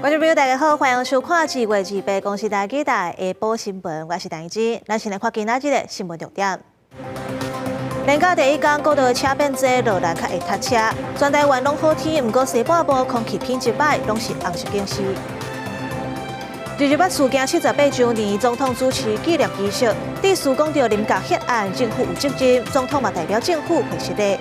观众朋友，大家好，欢迎收看2月28公司台记台下晡新闻，我是陈怡芝。咱先来看今仔日的新闻重点。连假第一天，国道车变多，路难较会塞车。全台湾拢好天，不过西半部空气品质歹，拢是红色警示。28事件78周年，总统主持纪念仪式，第4讲到林家血案，政府有责任，总统嘛代表政府回实例。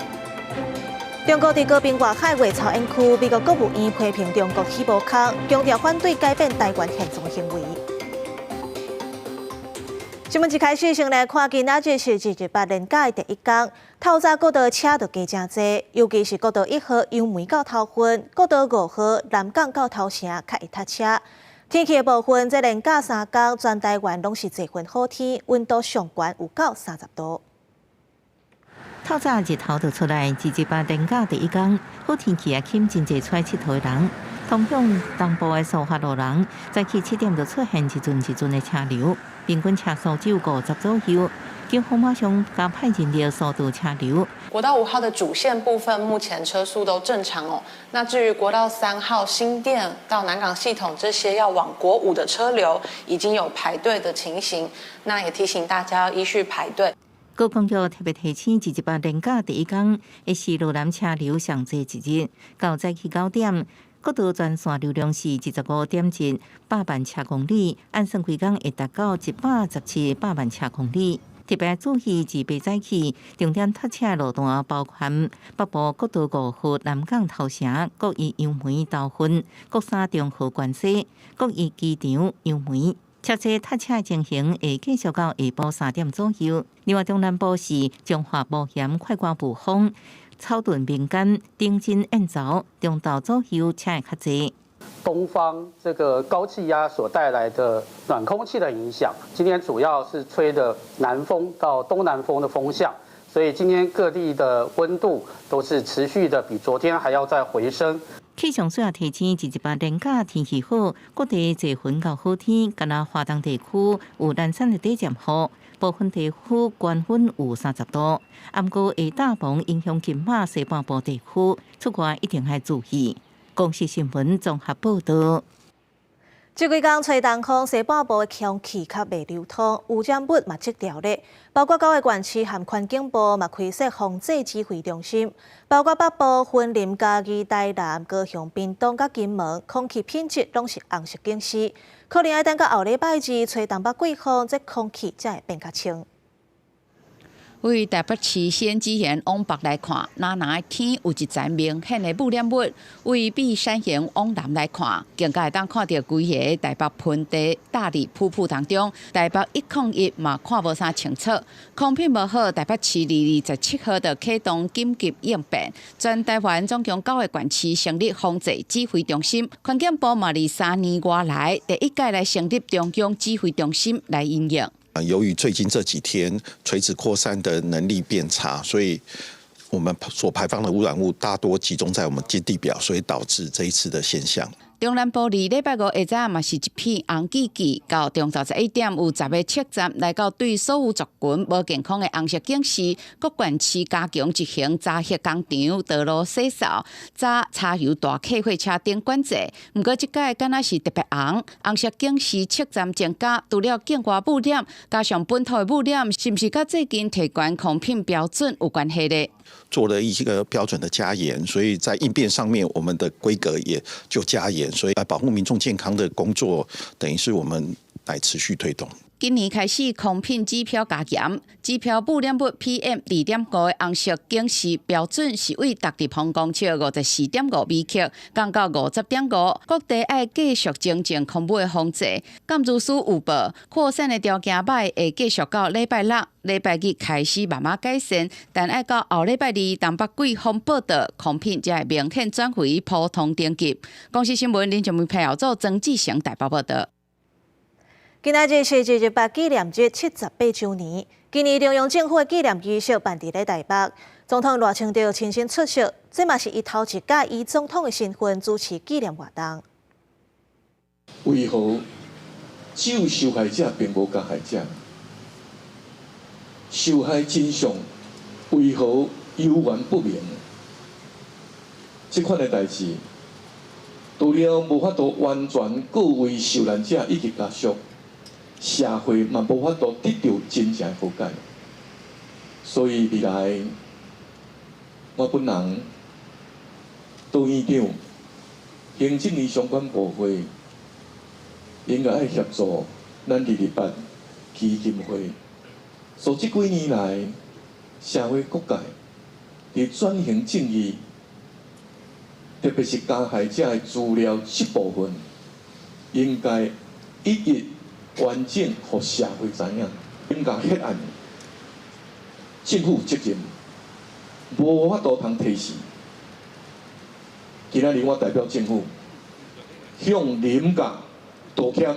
中国伫高滨外海外草烟区，美国国务院批评中国起步空，强调反对改变台湾现状行为。新闻一开始，先来看今仔日是28连假的第一天。透早国道车就加真多，尤其是国道1号杨梅到头份，国道5号南港到头城较会塞车。天气的部分，这连假3天，全台湾拢是多云好天，温度上悬有到30度。透早日头就出来，28连假第一天，好天气也吸真侪出来佚佗的人。通向东部的苏花路人，早起7点就出现一阵的车流，平均车速只有50左右。警方马上加派人力疏导车流。国道5号的主线部分目前车速都正常哦。那至于国道3号新店到南港系统这些要往国5的车流，已经有排队的情形。那也提醒大家要依序排队。高公局特别提醒，28连假第一天，会是路南车流上济一日，到早起9点。国道全线流量是25.1万车公里，按算规工会达到117万车公里。特别注意，自白早起重点塞车路段包括北部国道5号南港头城、国1杨梅到份、国3中和关西、国1机场杨梅。车车塞车情形会继续到下晡3点左右。另外，中南部是中华保险快挂部风、草屯民间、顶真燕巢、中岛左右车会较济。东方这个高气压所带来的暖空气的影响，今天主要是吹的南风到东南风的风向，所以今天各地的温度都是持续的比昨天还要再回升。气象署也提醒，28连假天气好，各地侪云到好天，敢若华东地区有零散的短暂雨，部分地区高温有30度。不过会大风影响金马西半部地区，出外一定要注意。公视新闻综合报道。这几天吹东风，西半部的空气较未流通，污染物嘛积条咧。包括9个县市和环境部嘛开设防治指挥中心，包括北部、云林、嘉义、台南、高雄、屏东、甲金门，空气品质拢是红色警示，可能要等到后礼拜2吹东北季风，这空气才会变较清。为台北市先机园往北来看，哪的天有一层明显的污染物；为碧山园往南来看，更加会当看到规个台北盆地大里瀑布当中，台北101嘛看无啥清楚。空品无好，台北市27号就启动紧急应变，全台湾总共9个县市成立防治指挥中心。环境部嘛，3年外来第一届来成立中央指挥中心来应用。由于最近这几天垂直扩散的能力变差，所以我们所排放的污染物大多集中在我们基地表，所以导致这一次的现象。中南部礼拜5下早嘛是一片红记记，到中昼11点有10个测站来到对所有族群无健康的红色警示。各县市加强执行查核工厂、道路洗扫、早柴油大客货车等管制。不过这届敢若是特别红色警示测站增加，除了境外污染，加上本土的污染，是不是甲最近提悬空品标准有关系呢？做了一个标准的加严，所以在应变上面，我们的规格也就加严，所以保护民众健康的工作，等于是我们来持续推动。今年开始，空品指标加严，指标污染物 PM2.5的红色警示标准是为达地方公尺54.5米克，降到50.5。各地爱继续精进空污的防治。监督署有报，扩散的条件歹会继续到礼拜6、礼拜日开始慢慢改善，但爱到后礼拜2东北季风报道，空品才会明显转回普通等级。公视新闻林俊明配合组曾志成台北报道。今仔日是28纪念日78周年。今年中央政府的纪念仪式办伫咧台北，总统赖清德亲身出席，这嘛是伊头一届以总统的身份主持纪念活动。为何只有受害者并无加害者？受害真相为何悠然不明？这款的代志，除了无法度完全各为受难者以及家属，社会嘛无法度得到真正和解。所以未来，我本人、杜院长、行政院相关部会，应该爱协助咱228基金会，所这几年来，社会各界伫转型正义，特别是加害者的资料这部分，应该一一完整互社会知影，应该迄案政府责任无法度通推卸。今仔日我代表政府向林甲道歉。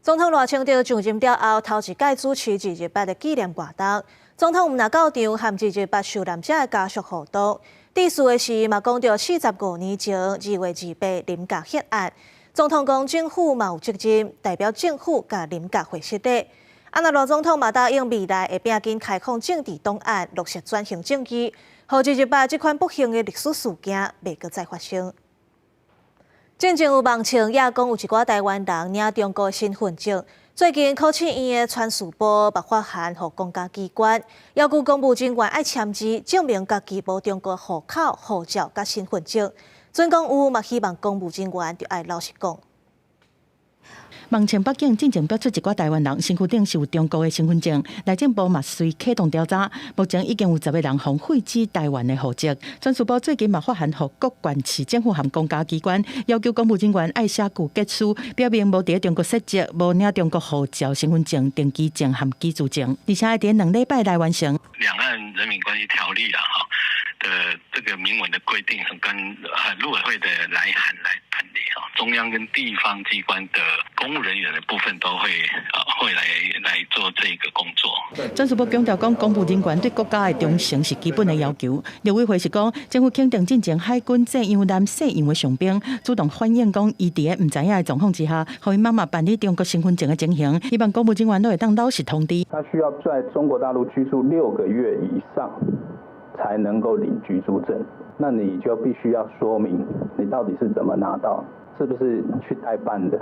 总统赖清德上任了后，头一届主持228的纪念活动。总统到场和228受难者的家属互动。致辞的是嘛，讲到45年前2月28林甲血案。总统讲政府嘛有责任，代表政府甲林甲回失礼。那罗总统嘛答应未来会拼紧开放政治档案，落实转型正义，让228这款不幸的历史事件袂阁再发生。进前有网称，也讲有一寡台湾人领中国的身份证。最近考试院的传输部把发函予公家机关，要求公务人员爱签字，证明家己无中国户口、护照甲身份证。准讲有，嘛希望公务人员就爱老实讲。网称北京进前标出一寡台湾人身躯顶是有中国的身份证，内政部嘛随启动调查，目前已经有10个人被废止台湾的户籍。传输部最近嘛发函予各县市政府和公家机关，要求公务人员爱写具结书，表明无伫中国设籍，无领中国护照、身份证、登记证和居住证，而且要伫2礼拜内完成。两岸人民关系条例的这个明文的规定，跟陆委会的来函来办理中央跟地方机关的公务人员的部分都会来做这个工作。传输部强调讲，公务人员对国家的忠诚是基本的要求。陆委会是讲，政府肯定进前海军这杨南摄样的上兵，主动反映讲，伊伫个唔知影的状况之下，互因妈妈办理中国身份证的情形，希望公务人员都会当老实通知。他需要在中国大陆居住6个月以上，才能够领居住证。那你就必须要说明你到底是怎么拿到，是不是去代办的，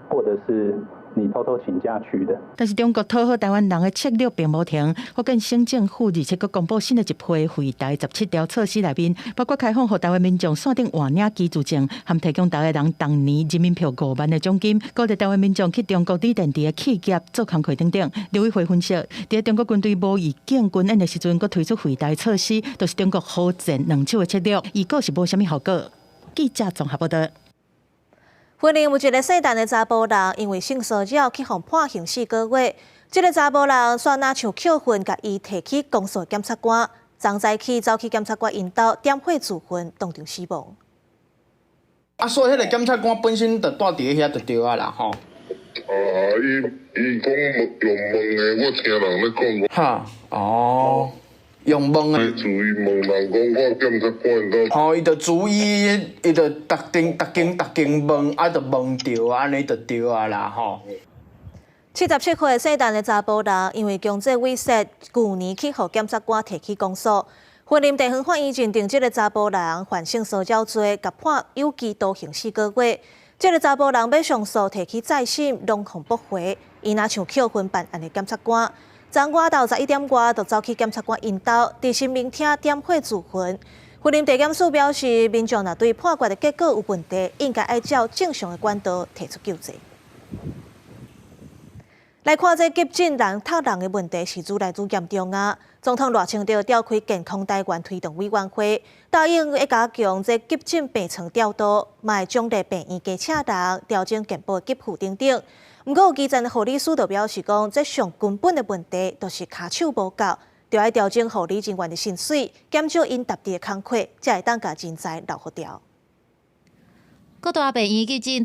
或者是你偷偷请假去的。但是中国讨好台湾人的策略并无停，福建省政府而且佮公布新的一批惠台17条措施内面，包括开放予台湾民众线顶换领居住证，含提供大家人当年人民票5万的奖金，鼓励台湾民众去中国指定地的企业做工课等等。刘委会分析，伫中国军队无以建军演的时阵，佮推出惠台措施，都是中国好战两手的策略，伊个是无啥物效果。记者综合报道。云林有一个姓陈的查甫人，因为性骚扰去互判刑4个月。这个查甫人煞拿像扣分，甲伊提去公所检察官，昨早起走去检察官引导点火自焚，当场死亡。所以迄个检察官本身就住伫遐就对啊啦吼。伊讲用问的，我听人咧讲。哈，哦。用问的，注意问人讲，我检察官伊就注意，伊就逐间问，就问着，安尼就对啊啦吼。77岁姓陈的查甫人，因为强制猥亵，去年去互检察官提起公诉。云林地方法院认定这个查甫人犯性骚扰罪，甲判有期徒刑4个月。这个查甫人要上诉提起再审，拢控驳回，伊若像扣分办案的检察官。昨晚到11点外，就走去检察官引导，伫新民厅点火自焚。云林地检署表示，民众若对判决的结果有问题，应该按照正常的管道提出救济。来看这急诊人踢人的问题是愈来愈严重啊！总统赖清德召开健康台湾推动委员会，答应会加强这急诊病床调度，嘛会奖励病院加请人，调整健保给付等等。不过，有基层的护理师就表示讲，这上根本的问题就是骹手无够，就要调整护理人员的薪水，减少因踏地的工课，才会当甲人才留好调。各大病院急诊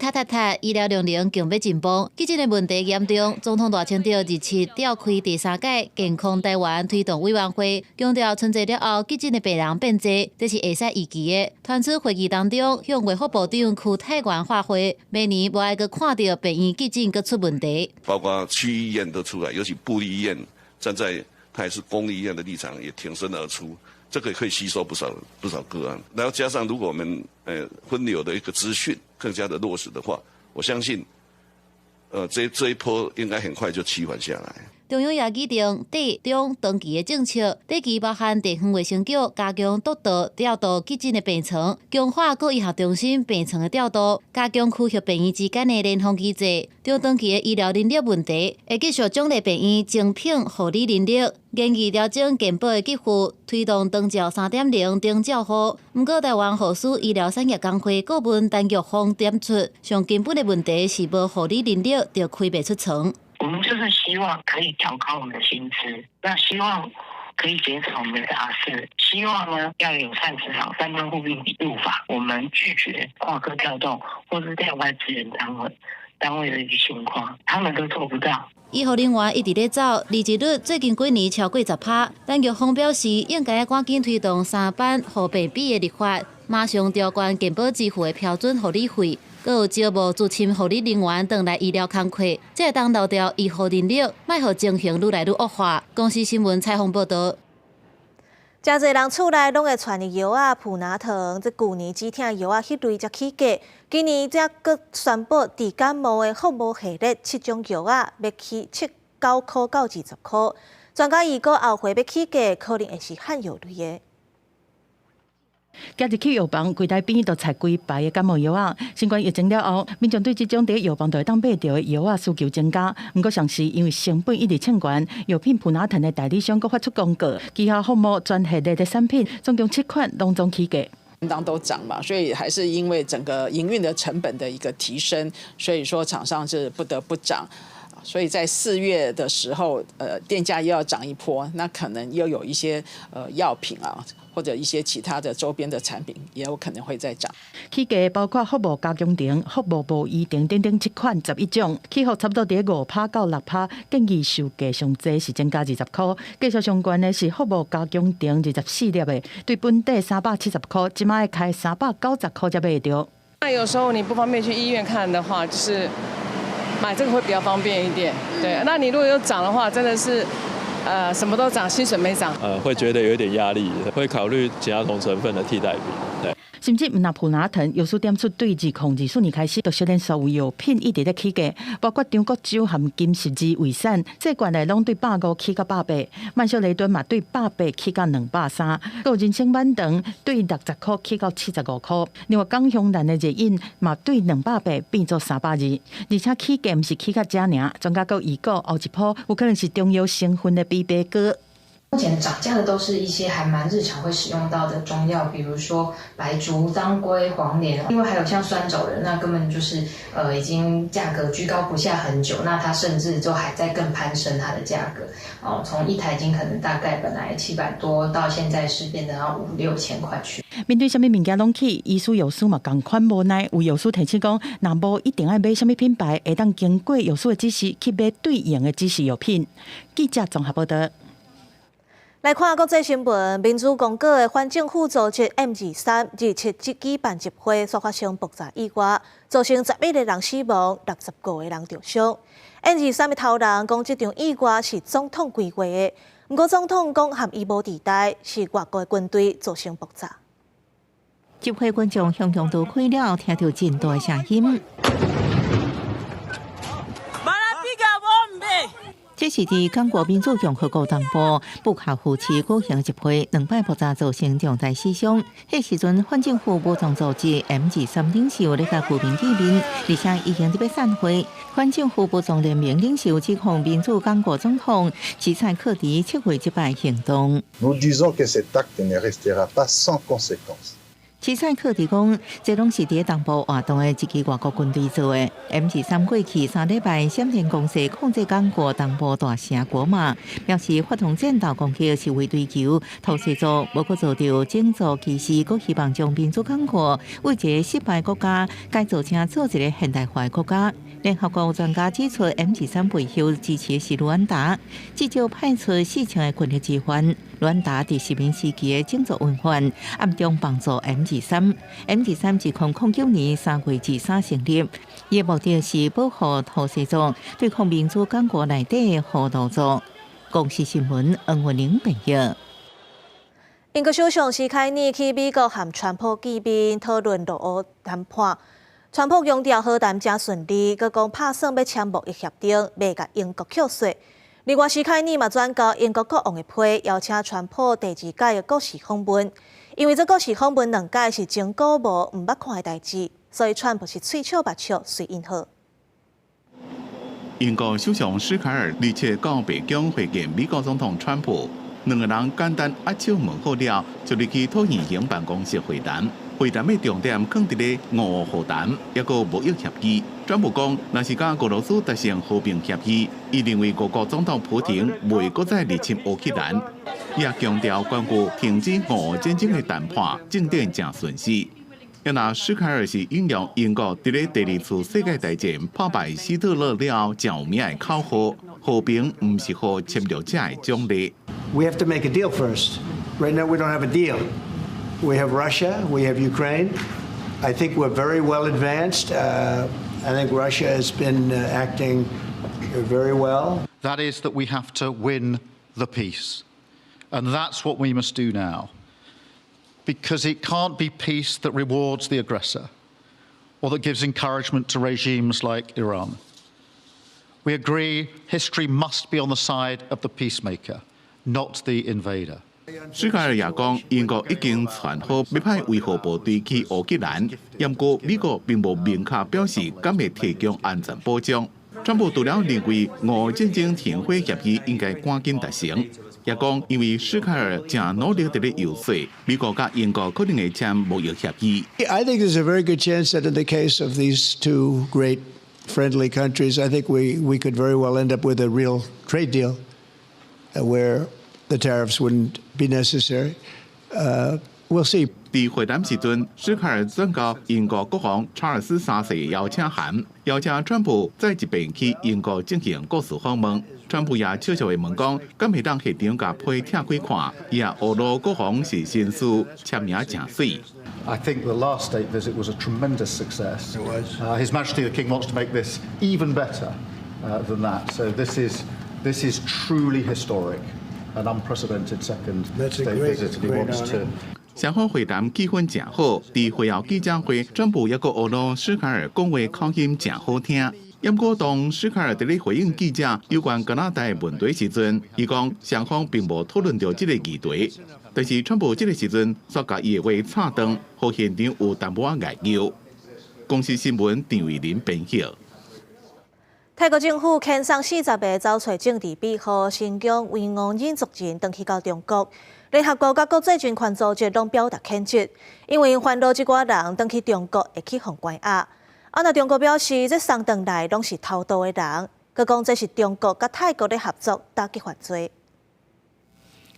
医疗量能强要进步，急诊的问题严重。总统赖清德27召开第3届健康台湾推动委员会，强调春节了后急诊的病人变多，这是会使预期的。传出会议当中，向卫福部长邱泰源发挥，明年无爱阁看到病院急诊阁出问题。包括区医院都出来，尤其部立医院站在它也是公立医院的立场，也挺身而出，这个可以吸收不少个案。然后加上如果我们分流的一个资讯更加的落实的话，我相信这一波应该很快就趋缓下来。中央也拟定短、中、长期的政策，短期包含地方卫生局加强督导调度急诊的病床，强化各医学中心病床的调度，加强区域病院之间的联防机制。中长期的医疗人力问题，会继续奖励病院精聘护理人力，研议调整健保的给付，推动长照 3.0 等照护。不过，台湾护士医疗产业工会顾问陈玉峰点出，上根本的问题是无护理人力就开不出床。我们就是希望可以调高我们的薪资，那希望可以减少我们的杂事，希望呢要有善治疗、三分互并入法。我们拒绝跨科调动或是调外资源单位的一个情况，他们都做不到。医护人员一直在走，离职率最近几年超过10%。陈玉峰表示，应该赶紧推动3班护病比的立法，马上调悬健保支付的标准护理费。阁有招募资深护理人员回来医疗工作，这会当漏掉医护人力，莫互情形愈来愈恶化。公司新闻采访报道。真侪人厝内拢会传的药啊、普拿疼，即旧年止疼药啊迄类才起价，今年则阁宣布治感冒的服务系列7种药啊，要起9块到20块。专家预估后回要起价，可能会是汉药类的。今日去药房，柜台边都采几排的感冒药啊。新冠疫情了后，民众对这种伫药房就会当买到的药啊需求增加。不过，上是因为成本一直称悬，药品普拿疼的代理商阁发出公告，旗下服务全系列的产品，总共7款拢总起价。当都涨嘛，所以还是因为整个营运的成本的一个提升，所以说厂商是不得不涨。所以在4月的时候，电价又要涨一波，那可能又有一些药品啊，或者一些其他的周边的产品也有可能会再涨。起价包括服务加强灯、服务无医灯等等7款11种，起伏差不多伫5%到6%，建议售价上济是增加20块。继续相关的是服务加强灯24粒的，对本地370块，即卖开390块才买得到。那有时候你不方便去医院看的话，就是买这个会比较方便一点。对，那你如果有涨的话，真的是。什么都涨，薪水没涨。会觉得有一点压力，会考虑其他同成分的替代品。对。甚至唔那普拿疼，药师点出对2024年开始，就小连所有药品一直在起价，包括中国酒含金十字胃散，这罐内拢对150起到180，曼秀雷敦嘛对180起到230，有人参板凳对60块起到75块，另外港香兰的热饮嘛对280变做320，而且起价唔是起到这尔，专家阁预估后一波有可能是中药成分的比白哥。目前涨价的都是一些还蛮日常会使用到的中药，比如说白术、当归、黄连，另外还有像酸枣仁，那根本就是已经价格居高不下很久，那它甚至就还在更攀升它的价格哦，从一台斤可能大概本来700多，到现在是变得要5、6千块去。面对什么物件拢起，医师药师嘛同款无奈，有药师提醒讲，若无一定要买什么品牌，会当经过药师的指示去买对应的指示药品。记者综合报道。来看国际新闻，民主共和的反政府组织 M23日前举办集会，所发生爆炸意外，造成11个人死亡，65个人重伤。M23的头人讲，这场意外是总统规划的，不过总统讲含伊无地带，是外国的军队造成爆炸。集会群众向强都开了，听到真大的声音。这是伫刚果民主共和国东部布卡湖市举行集会，2摆爆炸造成重大死伤。迄时阵，反政府武装组织 M23领袖咧甲居民见面，而且已经要散会。反政府武装联盟领袖指控民主刚果总统齐塞克迪撤回这摆行动。Nous disons que cet acte ne restera pas sans conséquences. 齐塞克提讲，这拢是伫东部活动的一支外国军队做的。M23过去3礼拜闪电攻势控制刚果东部大城国马，表示发动战斗攻击是为追求投射组无过做到整组其实，阁希望将民主刚果为一个失败国家改造成做一个现代化的国家。联合国专家指出 ，M23背后支持的是卢安达，至少派出4千个军力支援。卢安达伫殖民时期的整组运换，暗中帮助 M23 自2009年3月至3成立，伊的目的是保护投射组，对抗民主刚果内底的活动组。公视新闻，恩文玲报道。英国首相史凯尼去美国和川普见面，讨论陆俄谈判。川普强调和谈真顺利，佮讲拍算要签贸易协定，袂甲英国扣税。另外，史凯尼嘛转交英国国王的批，邀请川普第2届的国事访问。因为这国事访问2届是前古无唔捌看的代志，所以川普是喙笑目笑随应好。英国首相史凯尔日前到白宫会见美国总统川普，两个人简单握手问好了，就入去讨现行办公室会谈。会谈的重点放伫咧俄和谈，也个贸易协议。川普讲，若是甲俄罗斯达成和平协议，伊认为各国总统普京袂搁再入侵乌克兰。也强调，关于停止俄战争的谈判进展正顺利。也那史凯尔是引用英国伫咧第2次世界大战破败希特勒了真有名的口号：和平唔是互侵略者的奖励。We have to make a deal first. Right now, we don't have a deal. We have Russia. We have Ukraine. I think we're very well advanced. I think Russia has been acting very well. That is that we have to win the peace. And that's what we must do now. Because it can't be peace that rewards the aggressor or that gives encouragement to regimes like Iran. We agree history must be on the side of the peacemaker, not the invader. 史凯尔也讲，英国已经传好要派维和部队去乌克兰，不过美国并无明确表示敢会提供安全保障。川普除了认为俄战争停火协议应该赶紧达成，也讲因为史凯尔正努力伫咧游说美国甲英国可能会签贸易协议。I think there's a very good chance that in the case of these two great friendly countries, I think we could very well end up with a real trade deal where the tariffs wouldn't be necessary. We'll see. 伫会谈时阵，史凯尔转交英国国王查尔斯3世邀请函，邀请川普再一遍去英国进行国事访问。川普也悄悄地问讲，敢会当现场甲批拆开看？也俄罗国王是绅士，签名正水。I think the last state visit was a tremendous success. It was. His Majesty the King wants to make this even better than that. So this is truly historic, an unprecedented second state visit. He wants to. 双方会谈气氛正好，伫会后记者会，川普也个俄罗史凯尔讲话口音正好听。不过当史凯尔伫咧回应记者有关加拿大的问题时阵，伊讲双方并无讨论到这个议题。但是川普这个时阵煞甲伊的话插断，互现场有淡薄仔碍拗。公司新闻张伟林编辑。泰国政府遣送40个走找政治庇护、新疆维吾尔族人登去到中国。联合国甲国际军权组织拢表达谴责，因为烦恼即寡人登去中国会去互关押。那中国表示，这送回来拢是偷渡的人，佮讲这是中国甲泰国的合作打击犯罪。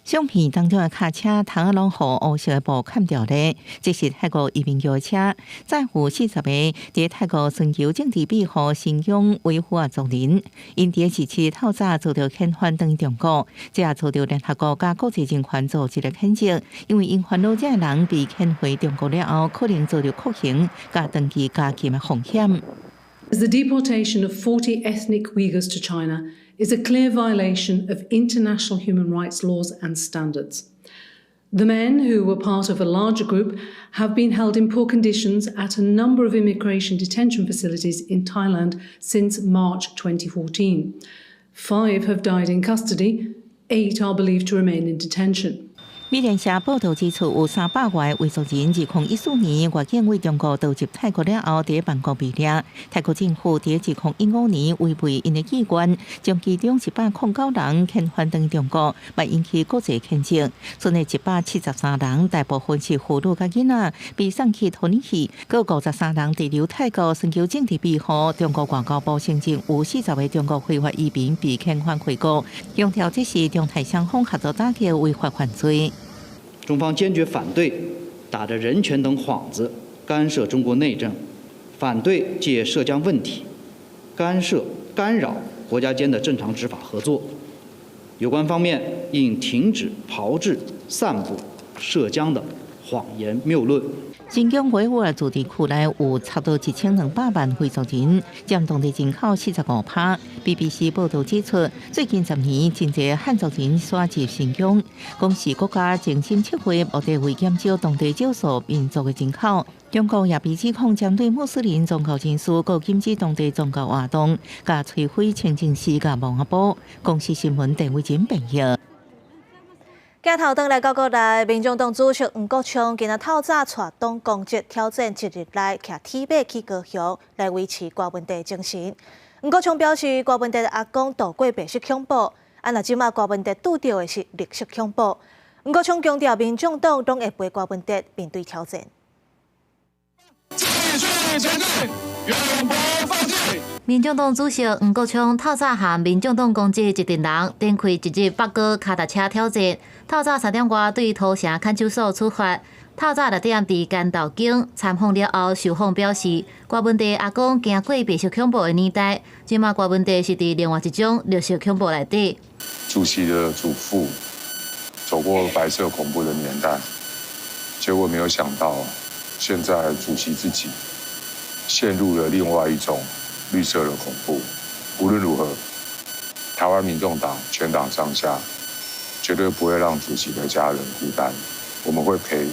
相片当中的卡车头壳拢互乌色的布砍掉咧，这是泰国移民摇车，载负40个伫泰国寻求政治庇护、信仰维护啊族人，因伫17日透早遭到遣返回中国，这也遭到联合国甲国际人权组织的谴责，因为因烦恼这人被遣回中国了后，可能遭到酷刑、甲长期监禁的风险。The deportation of 40 ethnic Uyghurs to China is a clear violation of international human rights laws and standards. The men, who were part of a larger group, have been held in poor conditions at a number of immigration detention facilities in Thailand since March 2014. 5 have died in custody, 8 are believed to remain in detention. 美联社报道指出，有300外维族人2014年越境为中国渡入泰国了后，伫办公被抓。泰国政府伫2015年违背因的意愿，将其中109人遣返回中国，嘛引起国际谴责。剩的173人，大部分是妇女甲囡仔，被送去土耳其；各53人滞留泰国寻求政治庇护。中国外交部声称，有40位中国非法移民被遣返回国，强调这是中泰双方合作打击违法犯罪。中方坚决反对打着人权等幌子干涉中国内政，反对借涉疆问题干扰国家间的正常执法合作。有关方面应停止炮制、散布涉疆的谎言谬论。新疆维吾尔自治区内有差不多1200万回族人，占当地人口45%。BBC 报道指出，最近10年，真侪汉族人选择新疆，讲是国家精心策划，目的为减少当地少数民族的人口。中国也被指控针对穆斯林宗教人士，佮禁止当地宗教活动，甲摧毁清净寺甲文化部。公司新闻陈伟锦评论。镜头转来到国内，民众党主席黄国昌今仔透早带党公职挑战一日内骑铁马去高雄，来维持郭文帝精神。黄国昌表示，郭文帝的阿公度过白色恐怖，若即马郭文帝拄到的是绿色恐怖。黄国昌强调，民众党拢会陪郭文帝面对挑战。继续前进，永不放弃。民众党主席黄国昌透早和民众党公职一群人展开一日北高脚踏车挑战。透早3点外对土城看守所出发。透早6点伫干道境参访了后，受访表示，郭文帝阿公经过白色恐怖的年代，即马郭文帝是伫另外一种绿色恐怖内底。主席的祖父走过白色恐怖的年代，结果没有想到，现在主席自己陷入了另外一种绿色的恐怖。无论如何，台湾民众党全党上下绝对不会让主席的家人孤单，我们会陪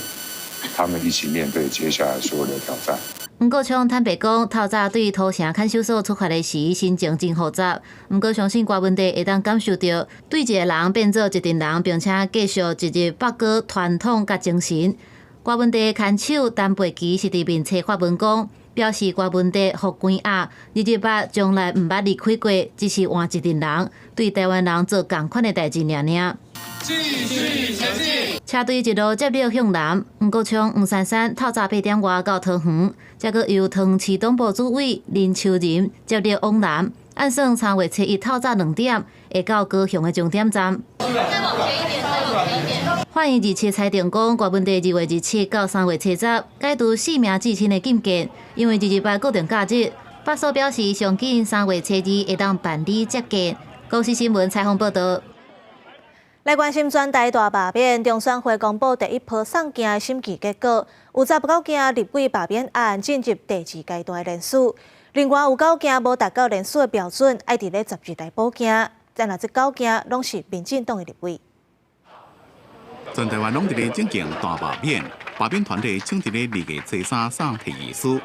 他们一起面对接下来所有的挑战。黄国昌坦白讲，透早对土城看守所出发的时，心情真复杂。不过相信郭文帝会当感受到对一个人变做一群人，并且继续一日北高传统甲精神。郭文帝牵手单背旗是伫面册发文讲，表示郭文帝福官压，日捌从来毋捌离开过，只是换一群人对台湾人做同款的代志尔尔。继续前进。车队一路接力向南，黄国昌、黄珊珊透早8点外到桃园，再搁由桃市党部主委林秋仁接力往南。按算3月7日透早2点会到高雄的终点站。欢迎27裁定讲，郭文帝2月27到3月70解除4名至亲的禁见，因为日日固定假日。法所表示，上紧3月7日会当办理接见。公司新闻采访报道。来关心转台大罢免，中选会公布第一波送件的审计结果，有19件立委罢免案进入第2阶段的联署，另外有9件无达到联署的标准，要伫咧10日内补件。但这9件拢是民进党的立委。全台湾拢伫咧进行大罢免，罢免团队正伫咧2月13送提议书。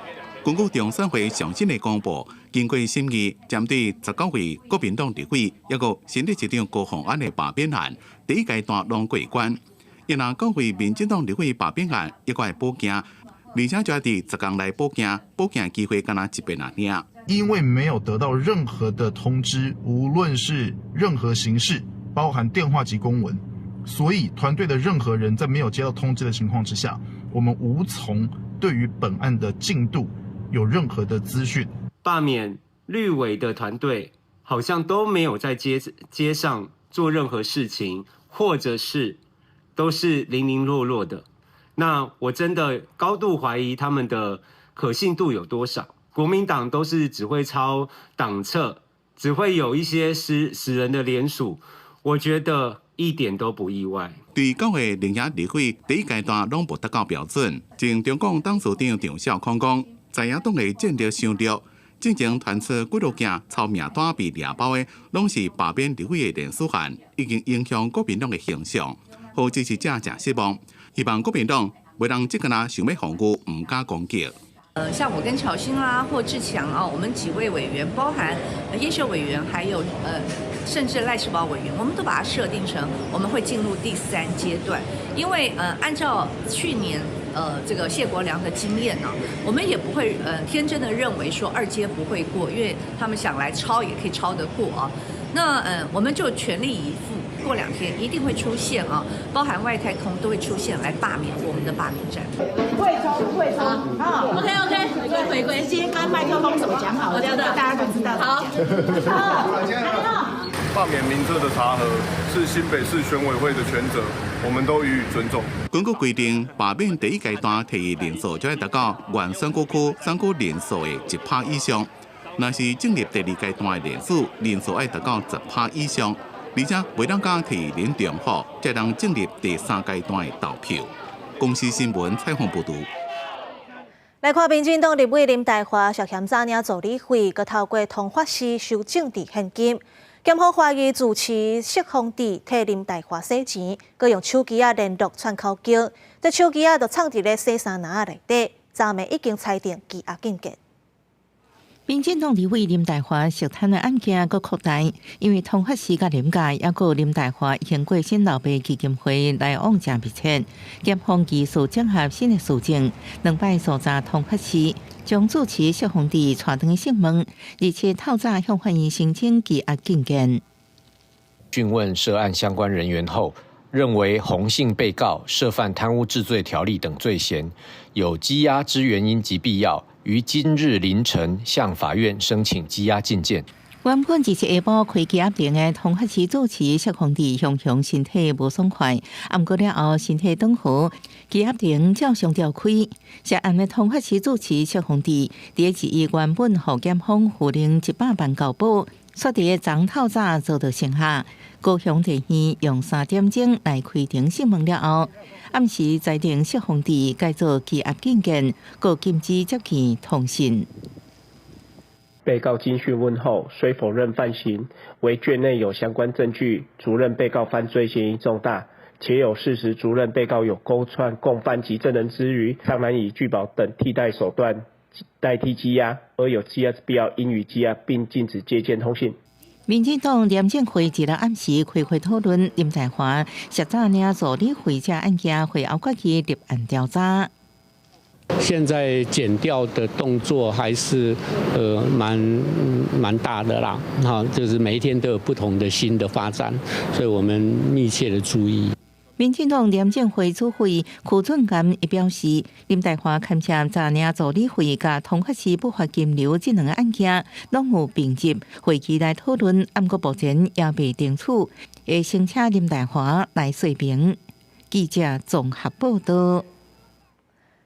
根据中选会上新的公布，经过审议，针对19位国民党立委，抑个新的一场高虹安的罢免案，第1阶段拢过关。因那9位民进党立委罢免案，抑个会补件，而且就要伫10天内补件，补件机会敢若1遍尔。因为没有得到任何的通知，无论是任何形式，包含电话及公文，所以团队的任何人在没有接到通知的情况之下，我们无从对于本案的进度有任何的资讯。罢免绿委的团队好像都没有在街上做任何事情，或者是都是零零落落的。那我真的高度怀疑他们的可信度有多少。国民党都是只会抄党册，只会有一些死人的联署，我觉得一点都不意外。对9位领衔立委第1阶段拢无达到标准，前中共党署长张少康讲，在野党的战略伤弱，进前传出几落件抄名单被抓包的，拢是罢免立委的联署案，已经影响国民党的形象，互支持者真失望。希望国民党袂让这个人想要防御，唔敢攻击。像我跟巧芯啦，或志强啊，我们几位委员，包含叶秀委员，还有甚至赖世宝委员，我们都把它设定成我们会进入第3阶段，因为按照去年这个谢国良的经验呢，我们也不会天真的认为说2阶不会过，因为他们想来抄也可以抄得过啊。那我们就全力以赴。过2天一定会出现啊，包含外太空都会出现来罢免我们的罢免战。会冲啊 ！OK， 回归，今天跟麦克风怎么讲好？我觉得大家都知道。好，罢免名册的查核是新北市选委会的权责，我们都予以尊重。根据规定，罢免第1阶段提议人数就要达到原选举区选举人数的1%以上，若是进入第2阶段的人数要达到10%以上。而且袂当甲提人中好，才能进入第3阶段的投票。公司新闻采访报道。来看民进党立委林大华涉嫌诈领助理费，佮透过通发师收政治现金，检方怀疑主持释放地替林大华洗钱，佮用手机联络串口径，这手机就藏伫咧洗衫篮内底，昨暝已经裁定羁押禁见。民进党立委林大华涉贪的案件佮扩大，因为通发师甲林家，也佮林大华现过新老爸基金会来往正密切。检方技术整合新的事证，2摆搜查通发师，将主持释放地带回讯问，而且透早向法院申请羁押禁见。讯问涉案相关人员后，认为洪姓被告涉犯贪污治罪条例等罪嫌，有羁押之原因及必要。于今日凌晨向法院申请羁押禁见。原本日下晡开羁押庭的通发师主持释放地雄身体无爽快，暗过了后身体转好，羁押庭照常召开。涉案的通发师主持释放地，第1日原本互检方付令100万交保，却伫昨透早遭到成下。高雄地院用3点钟来开庭审问了后，暗时裁定释放地改做羁押禁见，各禁止接见通讯。被告经讯问后，虽否认犯行，为卷内有相关证据，足认被告犯罪嫌疑重大，且有事实足认被告有勾串共犯及证人之余，尚难以拒保等替代手段代替羁押，而有羁押之必要，应予羁押，并禁止接见通讯。民进党廉政会日暗时开会讨论林大华涉诈领助理费这案件，会后决议立案调查。现在检调的动作还是蛮大的啦，就是每一天都有不同的新的发展，所以我们密切的注意。民进党廉政会主委柯俊甘亦表示，林大华牵涉诈领助理费甲通发师不法金流这2个案件，拢有并入会期来讨论，不过目前也未定处，会先请林大华来说明。记者综合报道。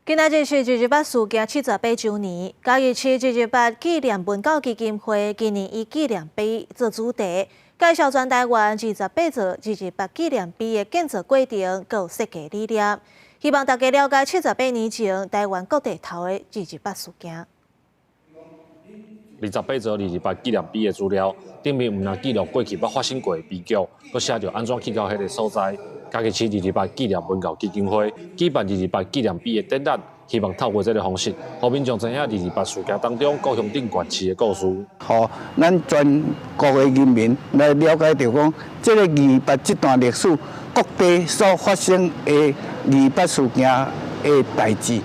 今仔日是228事件78周年，嘉义市228纪念文教基金会今年以纪念碑做主题。介绍全台湾28座228纪念碑的建造过程，佮设计理念，希望大家了解78年前台湾各地头的228事件。28座228纪念碑的资料，顶面唔但记录过去捌发生过的悲剧，佮写着安怎去到迄个所在。嘉义市228纪念文教基金会举办228纪念碑的展览，希望透过这个方式，互民众知影228事件当中高雄顶县市的故事。好，咱全国的人民来了解到讲，这个228这段历史各地所发生的228事件的代志，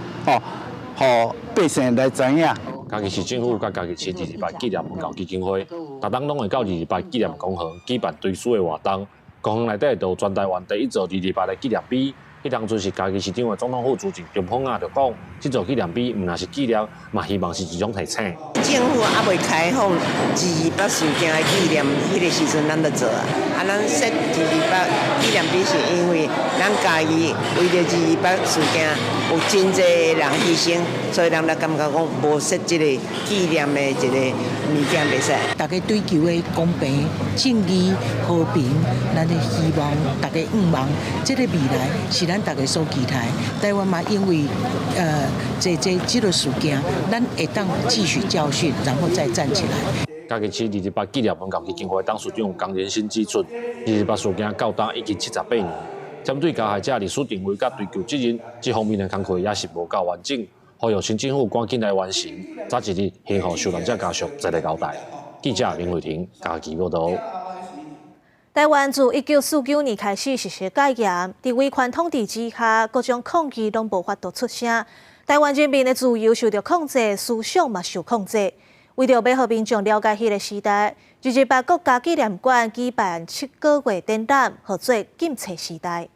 互百姓来知影。嘉义市政府甲嘉义市228纪念文教基金会，逐档拢会到228纪念公园举办追思的活动。公园内底就有全台湾第1座228的纪念碑。迄当阵是嘉义市长的总统府主席中丰啊，就讲，这座纪念碑唔但是纪念，嘛希望是一种提醒。政府还未开放228事件的纪念，迄个时阵咱就做啊。咱设228纪念碑是因为咱嘉义为了228事件有真侪人牺牲，所以人就感觉讲无设这个纪念的一个物件袂使。大家追求的公平、正义、和平，咱就希望大家愿望，这个未来是咱大家所期待。台湾嘛，因为这个事件，咱会当继续教训，然后再站起来。嘉义市228纪念文教基金会董事长江仁新指出，228事件到今已经78年，针对加害者历史定位甲追究责任，这方面的工作也是无够完整，呼吁新政府赶紧来完成，早一日先予受难者家属一个交代。记者林慧婷嘉义报道。台湾自1949年开始实施戒严，伫威权统治之下，各种抗议拢无法度出声。台湾人民的自由受到控制，思想嘛受控制。为着要互民众了解迄个时代，228国家纪念馆举办7个月展览，号做“禁册时代”。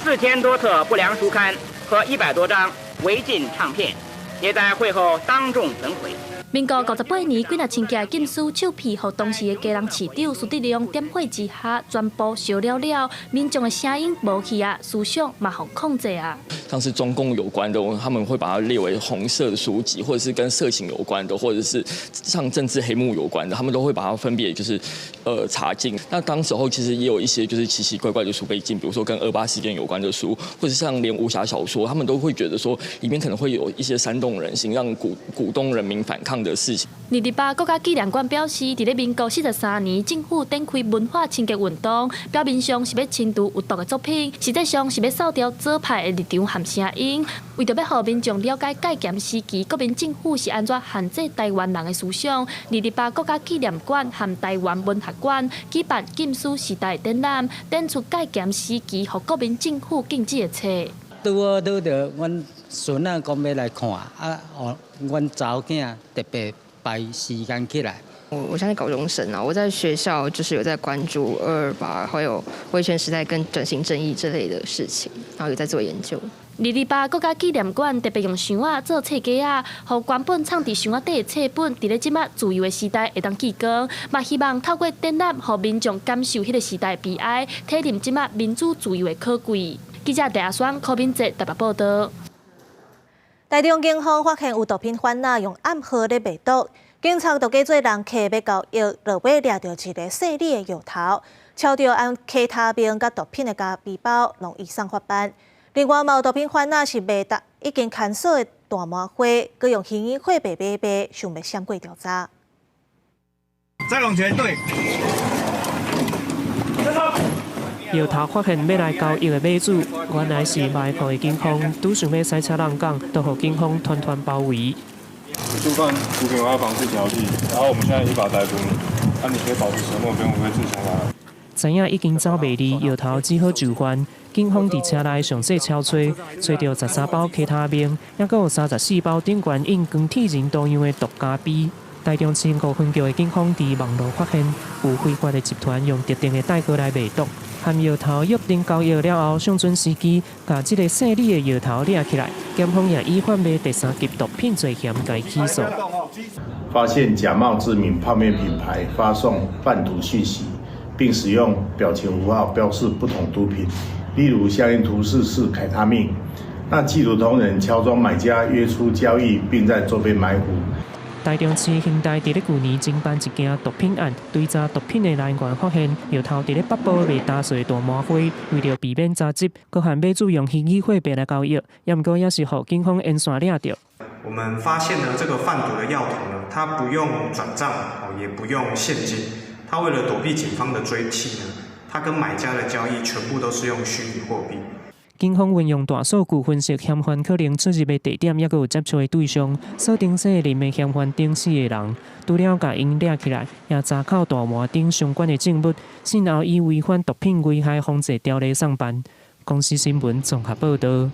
4000多册不良书刊和100多张违禁唱片，也在会后当众焚毁。民国98年，几千件禁书手批，互当时的家人市长苏德良点火之下，全部烧了了。民众的声音无去啊，思想嘛互控制啊。像是中共有关的，他们会把它列为红色的书籍，或者是跟色情有关的，或者是像政治黑幕有关的，他们都会把它分别就是查禁。那当时候其实也有一些就是奇奇怪怪的书被禁，比如说跟28事件有关的书，或者像连武侠小说，他们都会觉得说里面可能会有一些煽动人心，让鼓动人民反抗的事情。228国家纪念馆表示，伫咧民国43年，政府展开文化清洁运动，表面上是要清除有毒的作品，实际上是要扫掉左派的立场和声音。为着要让民众了解戒严时期国民政府是安怎限制台湾人的思想，228国家纪念馆和台湾文学馆举办禁书时代展览，展出戒严时期和国民政府禁止的册。拄着阮孙仔讲要来看，阮查某囝特别排时间起来。我现在高中生啊，我在学校就是有在关注228，还有威权时代跟转型正义这类的事情，然后有在做研究。228国家纪念馆特别用箱仔做册架啊，让原本藏伫箱仔底的册本，伫咧即马自由的时代会当记光，嘛希望透过展览，让民众感受迄个时代悲哀，体认即马民主自由的可贵。记者戴阿双、柯敏哲台北报道。台中警方发现有毒品贩仔用暗号咧卖毒，警察就假做人客要交易，落尾掠到一个细粒的药头，抄到按其他兵甲毒品的加背包，弄移送法办。另外，有毒品贩仔是卖已经看守的大麻花，佮用嫌疑货币买，想要闪过调查。再往前，对。药头发现要来交易的买主，原来是卖铺的警方，拄想要塞车人港，都被警方团团包围。触犯毒品违法防治条例，然后我们现在依法逮捕你，你可以保持沉默，不用违背自从来。知影已经走袂离，药头只好就范。警方伫车内详细敲吹，吹到13包其他兵，也阁有34包顶悬印光体人多样的毒加币。台中市5分局的警方伫网络发现，有非法的集团用特定的代号来卖毒，和药头约定交易了后，上准时机，把这个细粒的药头掠起来，检方也依犯卖第3级毒品罪嫌该起诉。发现假冒知名泡面品牌发送贩毒讯息，并使用表情符号标示不同毒品，例如相应图示是凯他命。那缉毒同仁乔装买家约出交易，并在周边埋伏。台中市刑大伫咧去年侦办一件毒品案，追查毒品的来源，发现药头伫咧北部卖打碎大麻花，为了避免查缉，佮和买主用虚拟货币来交易，不过也是互警方沿线掠到。我们发现呢，这个贩毒的药头呢，它不用转账，也不用现金，它为了躲避警方的追缉呢，它跟买家的交易全部都是用虚拟货币。警方运用大数据分析嫌犯可能出入的地点，也有接触的对象，锁定姓林的嫌犯等4个人，除了把因掠起来，也查扣大麻等相关的证物，先后以违反毒品危害防治条例送办。公司新闻综合报道。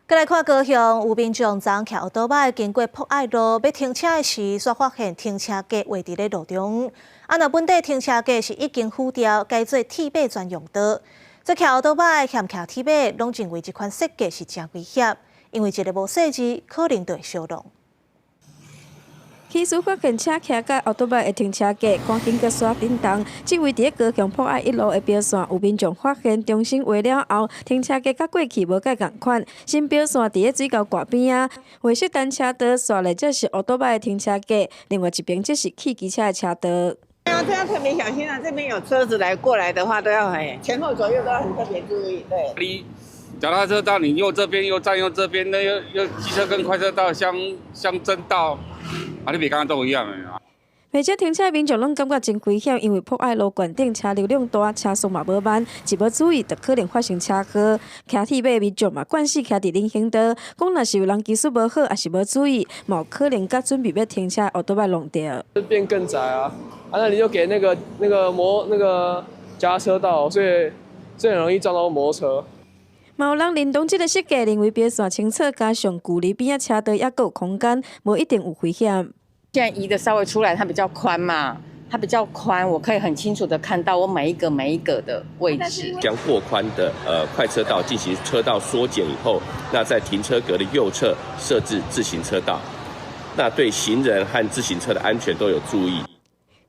再来看高雄，有民众昨骑奥多摆经过博爱路要停车的时，却发现停车格画伫咧路中。若本地停车格是已经付掉，改做铁马专用道。这骑奥多摆嫌骑铁马，拢认为这款设计是真危险，因为一个无细致，可能就会烧弄。起司发现车骑到奥多摆的停车格，赶紧甲刷叮当。这位伫咧高雄博爱1路的标线，有民众发现重新画了后，停车格甲过去无介共款。新标线伫咧水沟挂边啊，灰色单车道刷了，这是奥多摆的停车格，另外一边这是汽机车的车道。这要特别小心啊！这边有车子过来的话，都要前后左右都要很特别注意。对，离脚踏车道，你右这边又占用这边，那又机车跟快车道相争道，你比刚刚都一样的啊。而且停车的民众拢感觉真危险，因为博爱路悬顶车流量大，车速嘛无慢，一无注意就可能发生车祸。骑铁马的民众嘛惯势骑伫人行道，讲若是有人技术无好，也是无注意，嘛有可能甲准备要停车奥多摆弄掉。变更窄啊！那你就给那个加车道，所以很容易撞到摩托车。嘛有人认同这个设计，认为标线清澈加上距离边仔车道也够有空间，无一定有危险。现在移的稍微出来，它比较宽嘛，它比较宽，我可以很清楚的看到我每一个的位置。将过宽的快车道进行车道缩减以后，那在停车格的右侧设置自行车道。那对行人和自行车的安全都有注意。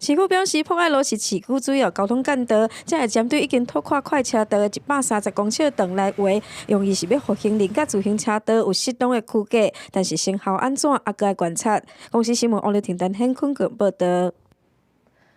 市府表示，博爱路是市区主要交通干道，这会针对已经拓宽快车道的130公尺长来话，用意是要互行人甲自行车道有适当的区隔，但是成效安怎，还佫要观察。公司新闻王刘婷、陈hen坤报道。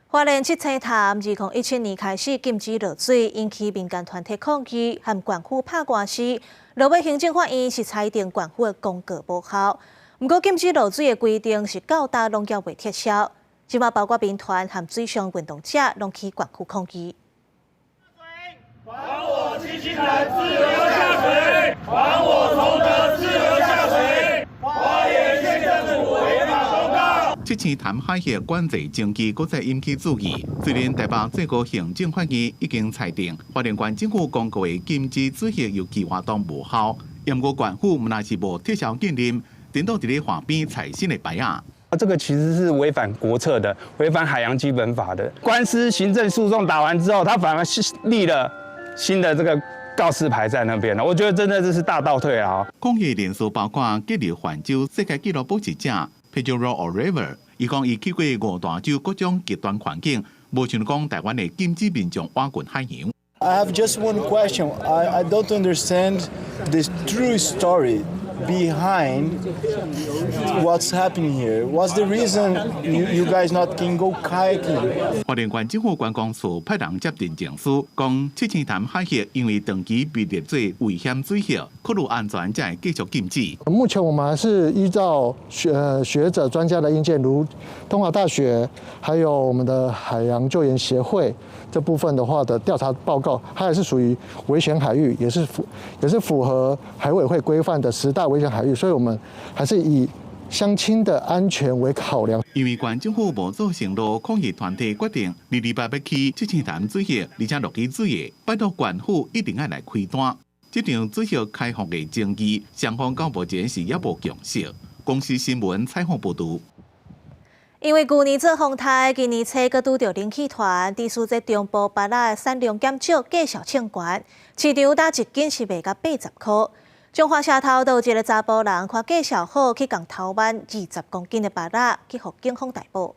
花莲七星潭2017年开始禁止落水，引起民间团体抗议，和县府拍官司。落尾行政法院是裁定县府的公告无效。不过禁止落水的规定是到大农业未撤销。即马包括民团和水上运动者拢去县区抗议。还我七星潭自由下水！还我崇德自由下水！花莲县政府违法公告。七星潭海域管制争议搁再引起注意。虽然台北最高行政法院已经裁定花莲县政府公告的禁止水域游憩活动无效，不过县府若是无撤销禁令，顶多伫咧岸边踩新的牌仔。这个其实是违反国策的，违反海洋基本法的。官司行政诉讼打完之后，他反而立了新的这个告示牌在那边了。我觉得真的这是大倒退啊！抗议人数包括吉利环州世界纪录保持者 Pedro Oliver， 伊讲伊去过五大洲各种极端环境，无像讲台湾的禁止民众挖滚海洋。I have just one question. I don't understand the true story behind what's happening here. What's the reason you guys not can go kayaking? 花莲县政府观光处派人接见证书，讲七星潭海域因为长期被列做危险水域，考虑安全才会继续禁止。目前我们还是依照学者专家的意见，如东华大学还有我们的海洋救援协会这部分的话的调查报告，它也是属于危险海域，也是符合海委会规范的10大危险海域，所以我们还是以乡亲的安全为考量。因为县政府无做承诺，抗议团体决定228要去七星潭水域，而且落去水域，拜托县府一定要来开单。这场水域开放的争议，双方到目前是也无共识。公司新闻采访报道。因为旧年做风台，今年初阁拄到冷气团，伫输在中部芭乐的产量减少，继续抢关，市场打一斤是卖到80块。中华社头有一个查甫人，看价小好，去共偷挽20公斤的芭乐，去互警方逮捕。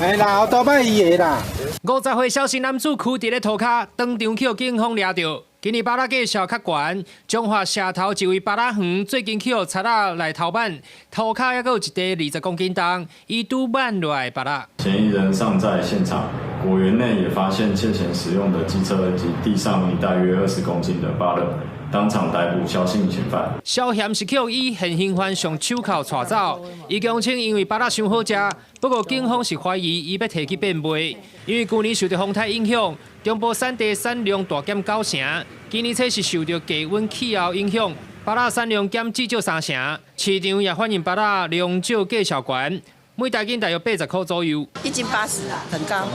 哎啦，我倒摆伊个啦。50岁小姓男子躯伫咧涂骹，当场去警方抓到。今年芭乐价小较悬，中华社头一位芭乐园最近去贼仔来偷挽，涂骹还佫有一袋20公斤重，伊拄挽落来芭乐。嫌疑人尚在现场，果园内也发现窃钱使用的机车及地上一大约20公斤的芭乐，当场逮捕萧姓嫌犯。萧嫌是去以现行犯上手铐带走，伊供称因为芭乐伤好食，不过警方是怀疑伊要摕去变卖，因为去年受到风台影响，中部产地产量大减9成，今年初是受到低温气候影响，芭乐产量减至少3成，市场也反映芭乐量少价小悬，每大斤大约80块左右。1斤80啊，很高。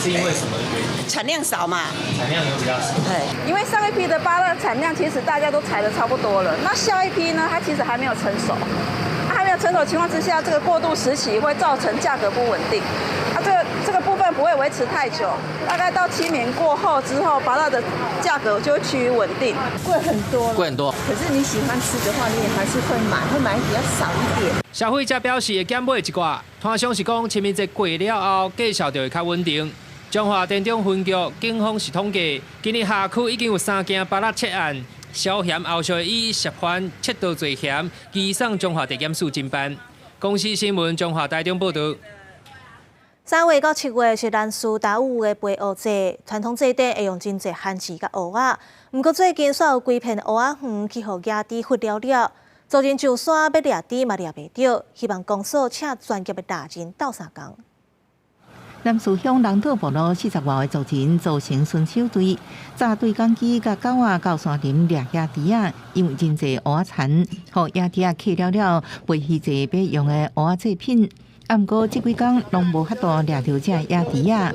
是因为什么原因？产量少嘛。产量有比较少。对，因为上一批的芭乐产量其实大家都采的差不多了，那下一批呢，它其实还没有成熟。还没有成熟的情况之下，这个过渡时期会造成价格不稳定。这个部分不会维持太久，大概到7年过后之后，芭乐的价格就会趋于稳定。贵很多。贵很多。可是你喜欢吃的话，你也还是会买比较少一点。消费者表示会减买一寡，摊商是讲清明节过了后，价销就会较稳定。中华田中分局警方是统计，今年辖区已经有3件芭乐窃案。萧嫌后续以涉犯窃盗罪嫌移送中华地检署侦办。公司新闻中华台中报道。3月到7月是咱苏达乌的陪蚵节，传统祭典会用真侪番薯甲蚵仔。不过最近煞有规片蚵仔园去互野猪忽了了，族人上山要掠猪嘛掠袂到，希望公所请专业的达人斗相共。南树乡人道部落40外个族人组成巡守队，扎对讲机甲狗仔到山林掠野猪仔，因为真侪蚵仔残，互野猪仔去了了，卖去济要用的蚵仔制品。不过这几天拢无法度掠到这野猪仔。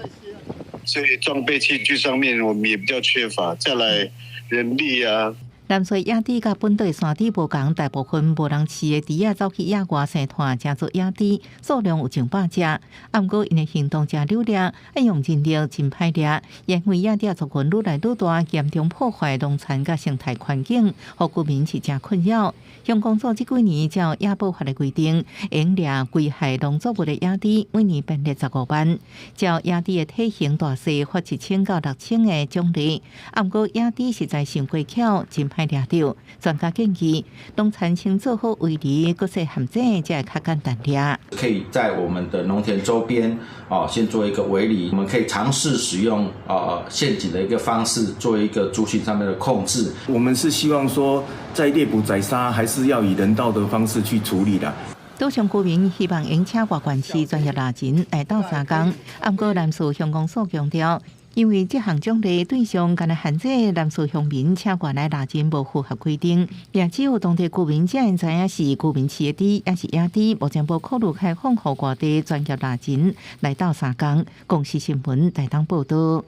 所以装备器具上面我们也比较缺乏，再来人力啊。南水野猪甲本地山猪无共，大部分无人饲的猪仔走去野外生团，成做野猪，数量有上百只。毋过因的行动真溜劣，爱用人力真歹掠，因为野猪族群愈来愈大，严重破坏农产甲生态环境，互居民是真困扰。乡公所这几年照野保法的规定，用掠危害农作物的野猪，每年编列15万。照野猪的体型大小，罚1000到6000的奖励。毋过野猪实在伤过巧，真歹掠到。专家建议，农产先做好围篱，搁细陷阱，才会较简单掠。可以在我们的农田周边先做一个围篱，我们可以尝试使用陷阱的一个方式，做一个族群上面的控制。我们是希望说，在猎捕宰杀还是要以人道的方式去处理的。岛上居民希望用请外县市专业拉人来斗3工，毋过南市乡公所强调，因为这项奖励对象敢若限制南市乡民请外来拉人无符合规定，也只有当地居民才会知影是居民饲的猪还是野猪，目前无考虑开放予外地专业拉人来斗3工。公视新闻台东报道。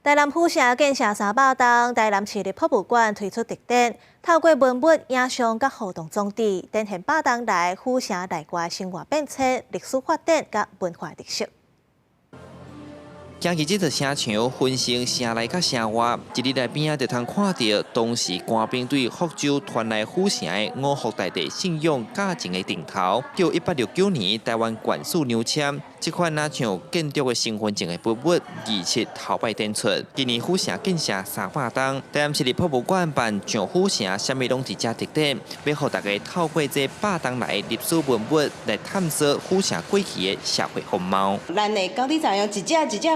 台南府城建设300栋，台南市立博物馆推出特展，透过文物、影像甲互动装置，展现8栋内府城内外生活变迁、历史发展甲文化特色。行去这座城墙，分成城内甲城外，一日内边就通看到当时官兵对福州传来府城的五福大帝信仰价情的定头。到1869年，台湾官署neu签，这款若像建筑的身份证的文物，仪式头摆展出。今年府城建设300栋，台南市立博物馆办上府城，啥物拢伫遮特展，要互大家透过这8栋内历史文物来探索府城过去的社会风貌。咱的高低站用一只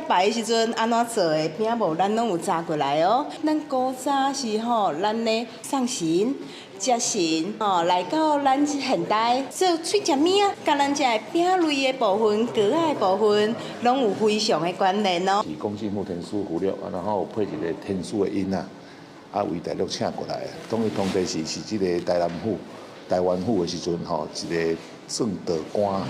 摆的时阵安怎做的片无，咱拢有查过来哦。咱古早是咱的上神、食神来到咱现代做喙食物啊，甲咱这饼类的部分、糕仔的部分，拢有非常的关联哦。是恭敬木天书符六，然后配一个天书的音为大陆请过来的。当伊当地是这个台湾府的时阵一个正德官。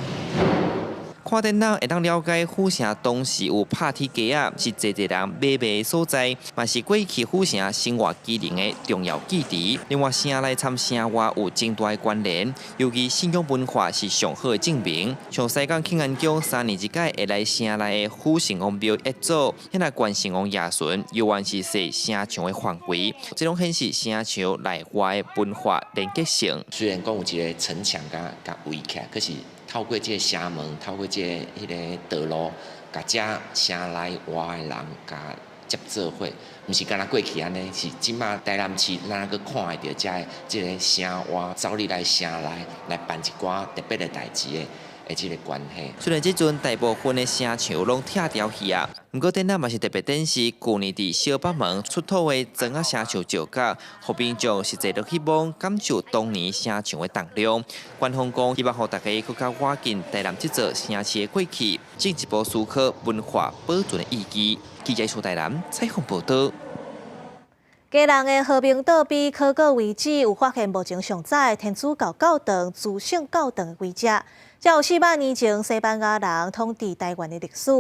看电脑会当了解府城当时有拍铁鸡啊，是济人买卖的所在，嘛是过去府城生活机能的重要基地。另外，城内参城外有真大的关联，尤其信仰文化是上好的证明。像西港庆安宫3年一届会来城内的府城隍庙一组，遐那关城隍爷巡，犹原是说城墙的范围，这种显示城墙内外的文化连结性。虽然讲有一个城墙甲围起来，可是透过这个城门，透过这个道路，甲这城内外的人甲接做伙，毋是干那过去安尼，是即马台南市咱个看会到这个城外走入来城内来办一寡特别的代志的这个关系。虽然这阵大部分的城墙拢拆掉去啊，不过展览嘛是特别展示去年伫小北门出土的砖仔城墙石架，互民众实际落去望感受当年城墙的重量。官方讲希望互大家更加挖紧台南这座城市的过去，进一步思考文化保存的意义。记者苏台南采访报道。基隆的和平岛边考古遗址有发现目前上早的天主教教堂、自圣教堂的遗迹，这有400年前西班牙人统治台湾的历史。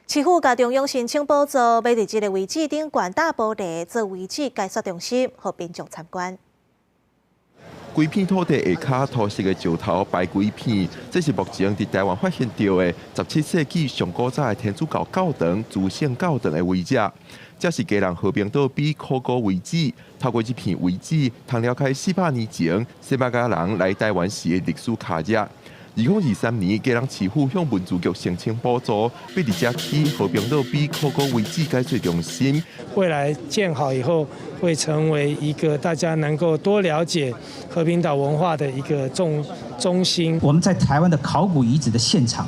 市府甲中央申请补助，要伫这个遗址顶悬大玻璃做遗址解说中心，予民众参观。规片土地下骹土色的石头摆规片，这是目前伫台湾发现到的17世纪上古早的天主教教堂、自圣教堂的遗迹。这是基隆和平岛边考古遗址，透过这片遗址，通了解400年前西班牙人来台湾时的历史脚印。2023年，基隆市府向文资局申请补助，要伫这起和平岛边考古遗址解说中心。未来建好以后，会成为一个大家能够多了解和平岛文化的一个中心。我们在台湾的考古遗址的现场，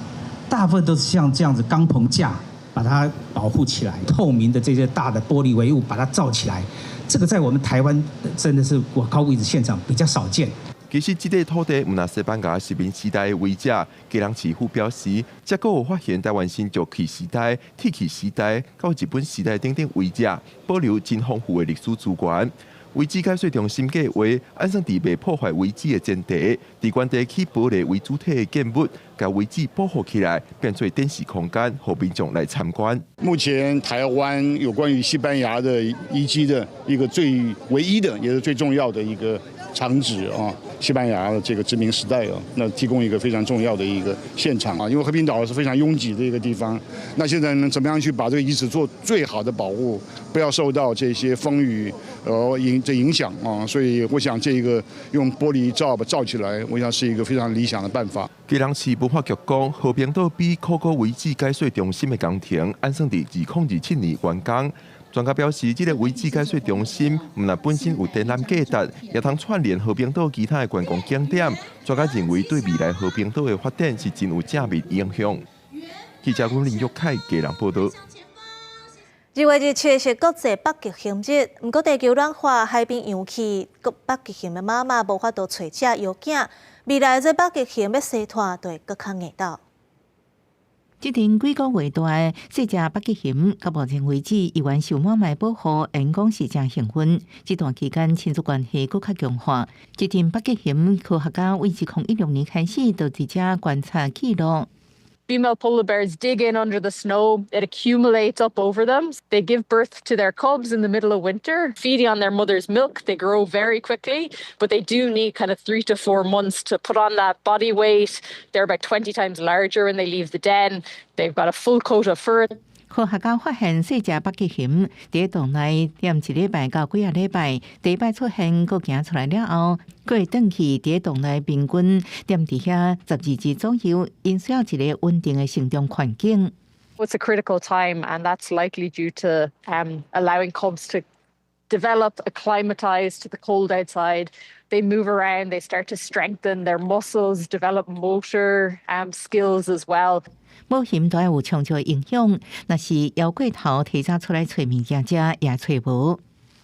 大部分都是像这样子钢棚架，把它保护起来，透明的这些大的玻璃帷幕把它罩起来。这个在我们台湾真的是考古遗址现场比较少见。其实，这块土地毋那西班牙殖民时代的遗迹，基隆市府表示，才阁有发现台湾新石器时代、铁器时代、到日本时代等等遗迹，保留真丰富的历史资源。危机解说中心计划按算伫未破坏遗址的前提，伫原地去保留为主体的建物，将遗址保护起来，变做展示空间，让民众来参观。目前台湾有关于西班牙的遗迹的一个唯一的，也是最重要的一个场址啊，西班牙的这个殖民时代啊，那提供一个非常重要的一个现场啊，因为和平岛是非常拥挤的一个地方，那现在呢，怎么样去把这个遗址做最好的保护，不要受到这些风雨影响啊，所以我想这个用玻璃罩起来，我想是一个非常理想的办法。基隆市文化局讲，和平岛比考古遗址解说中心的工程按算伫2027年完工。专家表示，这个遗址解说中心毋但本身有展览价值，也通串联和平岛其他的观光景点。专家认为，对未来和平岛的发展是真有正面影响。记者阮林玉凯家人报道。2月27是国际北极熊日，不过地球暖化、海冰扬起，北极熊的妈妈无法度找只摇囝，未来这北极熊要生团就会更较硬斗。这阵几个月大的细只北极熊，到目前为止依然受满卖保护，因讲是正幸运。这段期间亲属关系更较强化。这阵北极熊科学家为2016年开始就伫遮观察记录。Female polar bears dig in under the snow. It accumulates up over them. They give birth to their cubs in the middle of winter, feeding on their mother's milk. They grow very quickly, but they do need kind of 3 to 4 months to put on that body weight. They're about 20 times larger when they leave the den. They've got a full coat of fur. 科学家发现细只北极熊伫洞内踮1礼拜到几啊礼拜，第一摆出现，佮行出来了后，佮会转去伫洞内平均踮伫遐12日左右，因需要一个稳定的成长环境。It's a critical time, and that's likely due to allowing cubs to develop, acclimatize to the cold outside. They move around, they start to strengthen their muscles, develop motor skills as well. 冒险都有长久影响，若是摇过头提早出来找物件食，也找无。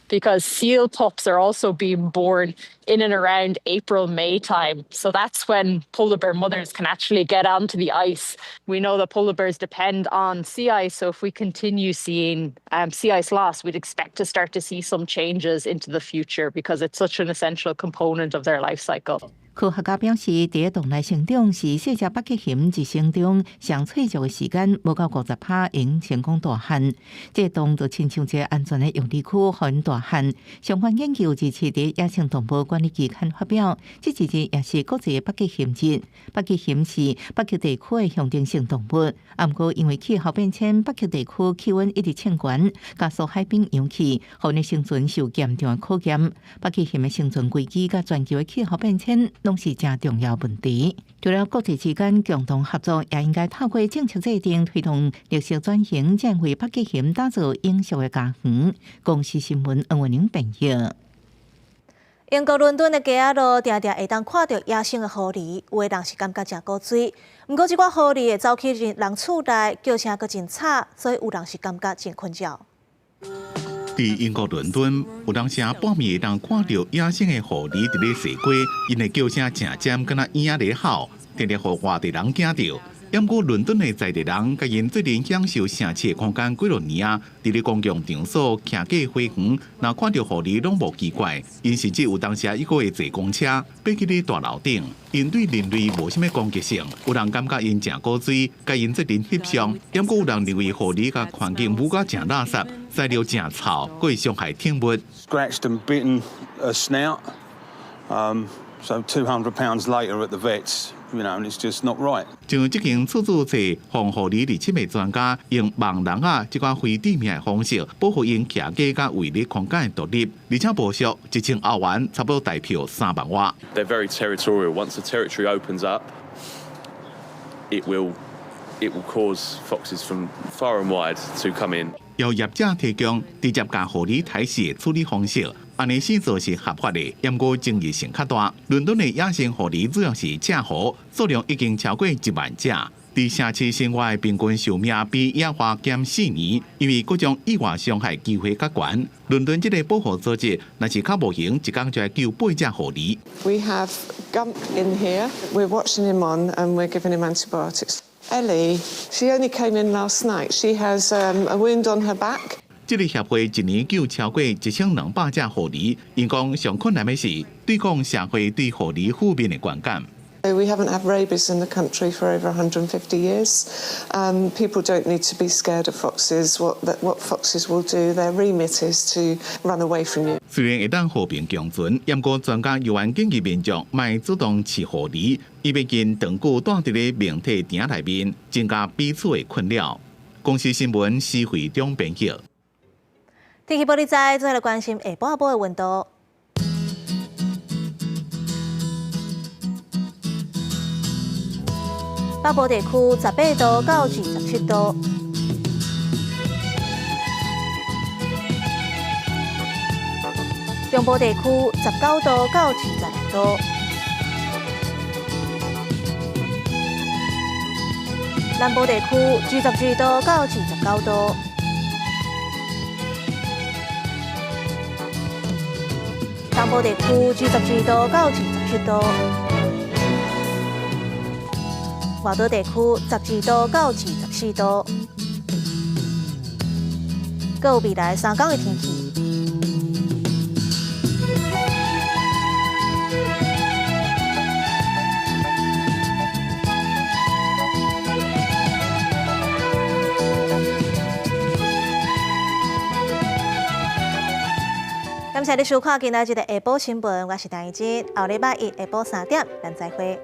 Because seal pups are also being born in and around April, May time. So that's when polar bear mothers can actually get onto the ice. We know that polar bears depend on sea ice. So if we continue seeing sea ice loss, we'd expect to start to see some changes into the future because it's such an essential component of their life cycle. 科学家表示，伫洞内成长是细只北极熊一生中上脆弱的时间，无到50%因成功大汉。这洞就亲像一个安全的用地区，互因大汉。相关研究日前伫野生动物管理期刊发表，这一日也是国际北极熊日。北极熊是北极地区的象征性动物，不过因为气候变迁，北极地区气温一直升悬，加速海冰扬起，互因生存受严重的考验。北极熊的生存危机甲全球的气候变迁，拢是正重要问题。除了国际之间共同合作，也应该透过政策制定推动绿色转型，将为北极熊打造永续的家园。公视新闻黄文玲编译。英国伦敦的街仔路常常会当看到野生的狐狸，有的人是感觉真古锥。不过，这款狐狸会走去人厝内，叫声阁真吵，所以有人是感觉真困扰。伫英国伦敦，有当时半暝会当看到野生的狐狸伫咧踅过，因的叫声正尖，敢若婴仔咧吼，常常互外地人惊到。不过，伦敦的在地人甲因最近享受城市的空间几落年啊，伫咧公共场所徛过花园，若看到狐狸拢无奇怪，因甚至有当时伊个会坐公车爬去咧大楼顶。因对人类无啥物攻击性，有人感觉因正古锥，甲因最近翕相。不过有人认为狐狸甲环境污甲正垃圾，材料正臭，佫会伤害天物。Scratched and bitten a snout, so £200 later at the vets. You know, and it's just not right. 像这间出租车防狐狸入侵的专家，用盲人啊这款非地面的方式，保护因徛街甲位立空间的独立，而且报销1,000欧元，差不多大票3万瓦。They're very territorial. Once the territory opens up, it will cause foxes from far and wide to come in. 由业者提供直接甲狐狸抬死的处理方式。安尼先做是合法的，不过争议性较大。伦敦的野生狐狸主要是赤狐，数量已经超过1万只。伫城市生活的平均寿命比野花减4年，因为各种意外伤害机会较悬。伦敦这个保护组织，若是较无闲，一工就要救8只狐狸。We have Gump in here. We're watching him on, and we're giving him antibiotics. Ellie, she only came in last night. She has a wound on her back. 这个协会一年救超过1200只狐狸，因讲上困难的是对抗社会对狐狸负面的观感。 We haven't had rabies in the country for over 150 years. People don't need to be scared of foxes. What foxes will do, their remit is to run away from you. 虽然会当和平共存，不过专家又愿建议民众莫主动饲狐狸，以免因长久待伫咧命体鼎内面，增加彼此的困扰。公司新闻施惠中编辑。天气报你知，最后来关心下晡的温度。 北部地区18度到27度，中部地区19度到22度，南部地区22度到29度，东部地区22度到27度。 外岛地区12度到24度，各有未来3天的天气。感谢你收看今仔日的下晡新闻，我是陈怡珍，后礼拜一下晡3点，咱再会。